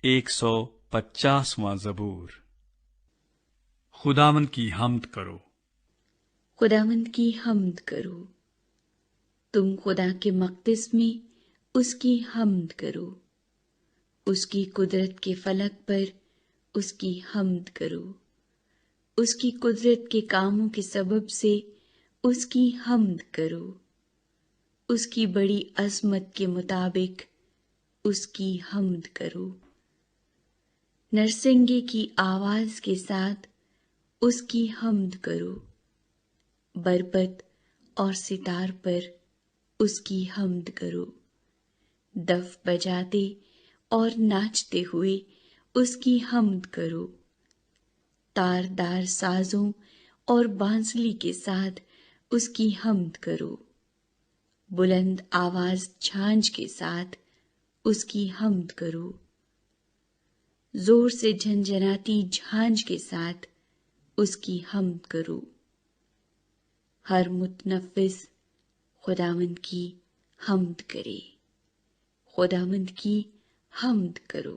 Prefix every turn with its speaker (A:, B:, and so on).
A: 150واں زبور۔ خداوند کی حمد کرو۔
B: خداوند کی حمد کرو، تم خدا کے مقدس میں اس کی حمد کرو، اس کی قدرت کے فلک پر اس کی حمد کرو، اس کی قدرت کے کاموں کے سبب سے اس کی حمد کرو، اس کی بڑی عظمت کے مطابق اس کی حمد کرو، نرسنگے کی آواز کے ساتھ اس کی حمد کرو، بربط اور ستار پر اس کی حمد کرو، دف بجاتے اور ناچتے ہوئے اس کی حمد کرو، تار دار سازوں اور بانسلی کے ساتھ اس کی حمد کرو، بلند آواز جھانج کے ساتھ اس کی حمد کرو، زور سے جھنجھناتی جھانج کے ساتھ اس کی حمد کرو، ہر متنفس خداوند کی حمد کرے، خداوند کی حمد کرو۔